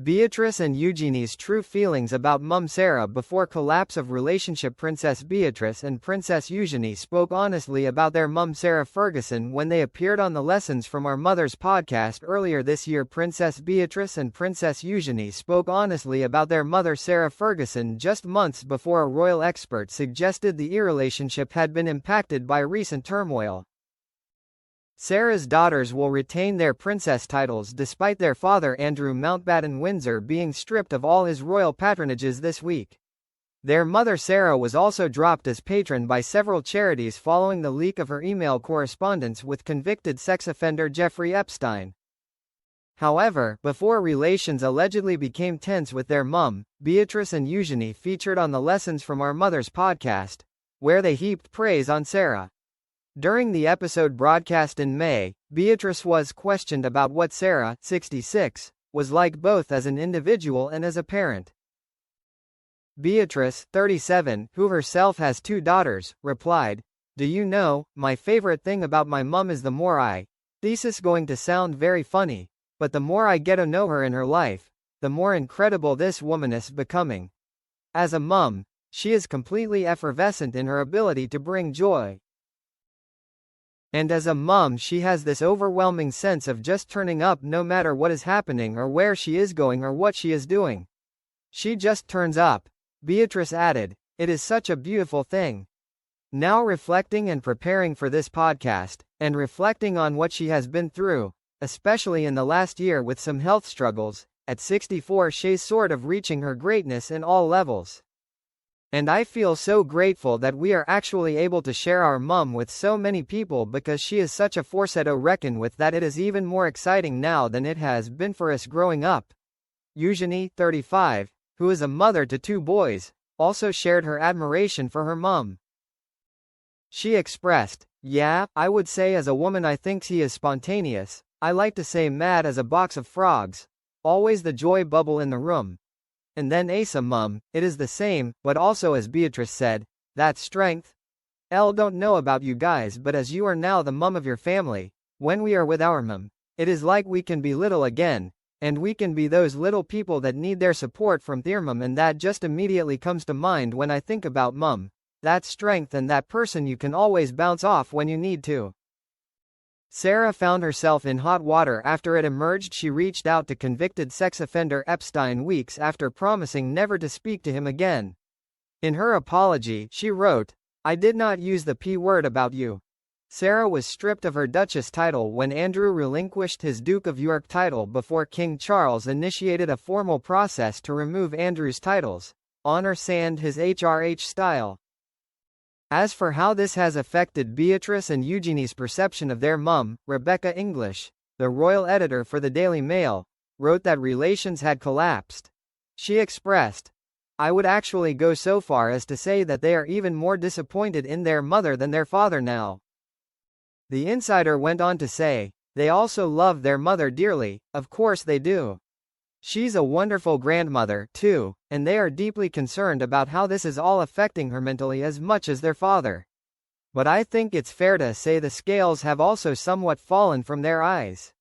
Beatrice and Eugenie's true feelings about Mum Sarah before collapse of relationship. Princess Beatrice and Princess Eugenie spoke honestly about their mum Sarah Ferguson when they appeared on the Lessons from Our Mothers podcast earlier this year. Princess Beatrice and Princess Eugenie spoke honestly about their mother Sarah Ferguson just months before a royal expert suggested the relationship had been impacted by recent turmoil. Sarah's daughters will retain their princess titles despite their father Andrew Mountbatten Windsor being stripped of all his royal patronages this week. Their mother Sarah was also dropped as patron by several charities following the leak of her email correspondence with convicted sex offender Jeffrey Epstein. However, before relations allegedly became tense with their mum, Beatrice and Eugenie featured on the Lessons from Our Mothers podcast, where they heaped praise on Sarah. During the episode broadcast in May, Beatrice was questioned about what Sarah, 66, was like both as an individual and as a parent. Beatrice, 37, who herself has 2 daughters, replied, "Do you know, my favorite thing about my mum is the more this is going to sound very funny, but the more I get to know her in her life, the more incredible this woman is becoming. As a mum, she is completely effervescent in her ability to bring joy. And as a mum she has this overwhelming sense of just turning up no matter what is happening or where she is going or what she is doing. She just turns up." Beatrice added, "It is such a beautiful thing." Now reflecting and preparing for this podcast, and reflecting on what she has been through, especially in the last year with some health struggles, at 64 she's sort of reaching her greatness in all levels. "And I feel so grateful that we are actually able to share our mum with so many people because she is such a force to reckon with that it is even more exciting now than it has been for us growing up." Eugenie, 35, who is a mother to 2 boys, also shared her admiration for her mum. She expressed, "Yeah, I would say as a woman I think he is spontaneous, I like to say mad as a box of frogs. Always the joy bubble in the room. And then as a mum, it is the same, but also as Beatrice said, that strength. Don't know about you guys but as you are now the mum of your family, when we are with our mum, it is like we can be little again, and we can be those little people that need their support from their mum, and that just immediately comes to mind when I think about mum, that strength and that person you can always bounce off when you need to." Sarah found herself in hot water after it emerged she reached out to convicted sex offender Epstein weeks after promising never to speak to him again. In her apology, she wrote, "I did not use the P word about you." Sarah was stripped of her Duchess title when Andrew relinquished his Duke of York title before King Charles initiated a formal process to remove Andrew's titles, honor and his HRH style. As for how this has affected Beatrice and Eugenie's perception of their mum, Rebecca English, the royal editor for the Daily Mail, wrote that relations had collapsed. She expressed, "I would actually go so far as to say that they are even more disappointed in their mother than their father now." The insider went on to say, "They also love their mother dearly, of course they do. She's a wonderful grandmother, too, and they are deeply concerned about how this is all affecting her mentally as much as their father. But I think it's fair to say the scales have also somewhat fallen from their eyes."